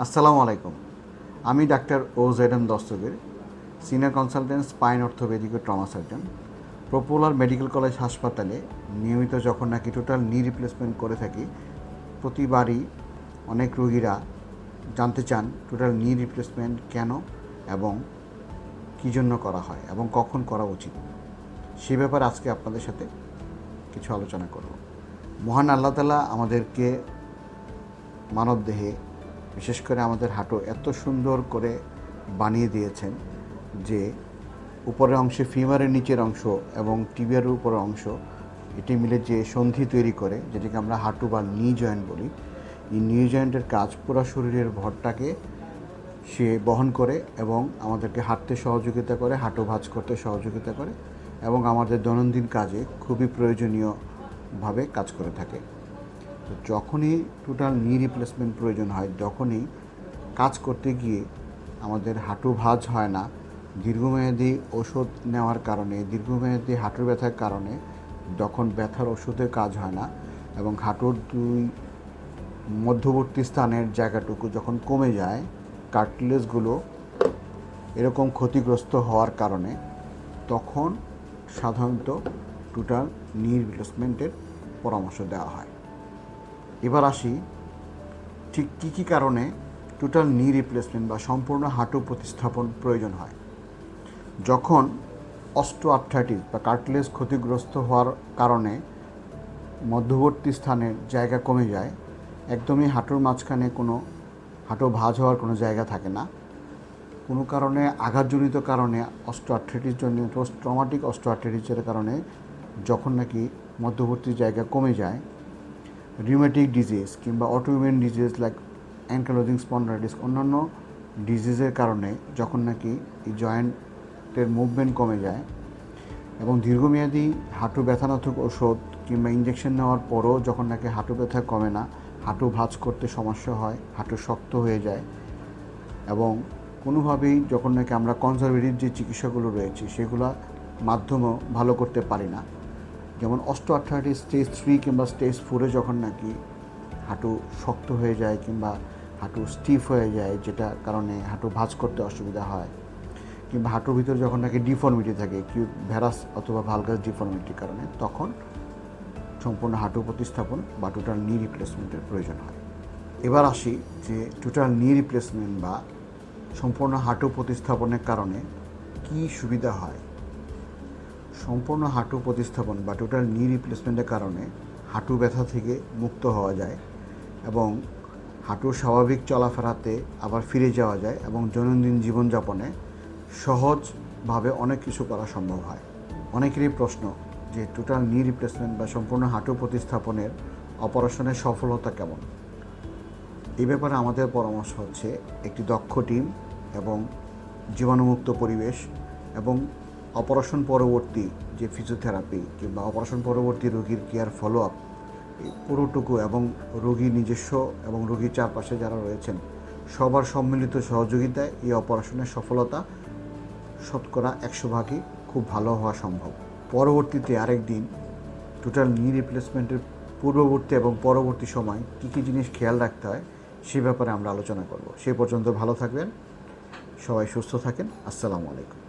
আসসালামু আলাইকুম। আমি doctor OZM Dastagir, senior consultant spine orthopaedic ও trauma surgeon. Popular medical college হাসপাতালে নিয়মিত যখন নাকি টোটাল নি রিপ্লেসমেন্ট করে থাকি, প্রতিবারই অনেক রোগীরা জানতে চান টোটাল নি রিপ্লেসমেন্ট কেন এবং কী জন্য করা হয় এবং কখন করা উচিত। সে ব্যাপারে আজকে আপনাদের সাথে কিছু আলোচনা করব। মহান আল্লাহ তাআলা আমাদেরকে মানবদেহে, বিশেষ করে আমাদের হাঁটু এত সুন্দর করে বানিয়ে দিয়েছেন যে উপরের অংশে ফিমারের নিচের অংশ এবং টিবিয়ার উপরের অংশ এটি মিলে যে সন্ধি তৈরি করে, যেটাকে আমরা হাঁটু বা নি জয়েন্ট বলি। এই নি জয়েন্টের কাজ পুরো শরীরের ভরটাকে সে বহন করে এবং আমাদেরকে হাঁটতে সহযোগিতা করে, হাঁটু ভাঁজ করতে সহযোগিতা করে এবং আমাদের দৈনন্দিন কাজে খুবই প্রয়োজনীয়ভাবে কাজ করে থাকে। তো যখনই টোটাল নি রিপ্লেসমেন্ট প্রয়োজন হয়, যখনই কাজ করতে গিয়ে আমাদের হাঁটু ভাঁজ হয় না, দীর্ঘমেয়াদী ওষুধ নেওয়ার কারণে, দীর্ঘমেয়াদী হাঁটুর ব্যথার কারণে যখন ব্যথার ওষুধের কাজ হয় না এবং হাঁটুর দুই মধ্যবর্তী স্থানের জায়গাটুকু যখন কমে যায়, কার্টিলেজগুলো এরকম ক্ষতিগ্রস্ত হওয়ার কারণে তখন সাধারণত টোটাল নি রিপ্লেসমেন্টের পরামর্শ দেওয়া হয়। এবার আসি ঠিক কী কী কারণে টোটাল নি রিপ্লেসমেন্ট বা সম্পূর্ণ হাঁটু প্রতিস্থাপন প্রয়োজন হয়। যখন অস্টিওআর্থ্রাইটিস বা কার্টিলেজ ক্ষতিগ্রস্ত হওয়ার কারণে মধ্যবর্তী স্থানের জায়গা কমে যায়, একদমই হাঁটুর মাঝখানে কোনো হাঁটু ভাঁজ হওয়ার কোনো জায়গা থাকে না, কোনো কারণে আঘাতজনিত কারণে অস্টিওআর্থ্রাইটিস জনিত ট্রমাটিক অস্টিওআর্থ্রাইটিসের কারণে যখন নাকি মধ্যবর্তী জায়গা কমে যায়, রিউমেটিক ডিজিজ কিংবা autoimmune disease like ankylosing spondylitis, অন্যান্য ডিজিজের কারণে যখন নাকি এই জয়েন্টের মুভমেন্ট কমে যায় এবং দীর্ঘমেয়াদী হাঁটু ব্যথানাশক ওষুধ কিংবা ইঞ্জেকশন নেওয়ার পরও যখন নাকি হাঁটু ব্যথা কমে না, হাঁটু ভাঁজ করতে সমস্যা হয়, হাঁটু শক্ত হয়ে যায় এবং কোনোভাবেই যখন নাকি আমরা কনজারভেটিভ যে চিকিৎসাগুলো রয়েছে সেগুলো মাধ্যমেও ভালো করতে পারি না, যেমন অস্টিওআর্থ্রাইটিস স্টেজ 3 কিংবা স্টেজ 4-এ যখন নাকি হাঁটু শক্ত হয়ে যায় কিংবা হাঁটু স্টিফ হয়ে যায়, যেটা কারণে হাঁটু ভাঁজ করতে অসুবিধা হয়, কিংবা হাঁটুর ভিতরে যখন নাকি ডিফর্মিটি থাকে, ভ্যারাস অথবা ভালগাস ডিফর্মিটির কারণে, তখন সম্পূর্ণ হাঁটু প্রতিস্থাপন বা টোটাল নি রিপ্লেসমেন্টের প্রয়োজন হয়। এবার আসি যে টোটাল নি রিপ্লেসমেন্ট বা সম্পূর্ণ হাঁটু প্রতিস্থাপনের কারণে কী সুবিধা হয়। সম্পূর্ণ হাঁটু প্রতিস্থাপন বা টোটাল নি রিপ্লেসমেন্টের কারণে হাঁটু ব্যথা থেকে মুক্ত হওয়া যায় এবং হাঁটুর স্বাভাবিক চলাফেরাতে আবার ফিরে যাওয়া যায় এবং দৈনন্দিন জীবনযাপনে সহজভাবে অনেক কিছু করা সম্ভব হয়। অনেকেরই প্রশ্ন যে টোটাল নি রিপ্লেসমেন্ট বা সম্পূর্ণ হাঁটু প্রতিস্থাপনের অপারেশনের সফলতা কেমন। এই ব্যাপারে আমাদের পরামর্শ হচ্ছে একটি দক্ষ টিম এবং জীবাণুমুক্ত পরিবেশ এবং অপারেশন পরবর্তী যে ফিজিওথেরাপি কিংবা অপারেশন পরবর্তী রোগীর কেয়ার ফলো আপ, এই পুরোটুকু এবং রোগীর নিজস্ব এবং রোগীর চারপাশে যারা রয়েছেন সবার সম্মিলিত সহযোগিতায় এই অপারেশনের সফলতা শতকরা 100% খুব ভালো হওয়া সম্ভব। পরবর্তীতে আরেকদিন টোটাল নি রিপ্লেসমেন্টের পূর্ববর্তী এবং পরবর্তী সময় কী কী জিনিস খেয়াল রাখতে হয় সে ব্যাপারে আমরা আলোচনা করব। সে পর্যন্ত ভালো থাকবেন, সবাই সুস্থ থাকেন। আসসালামু আলাইকুম।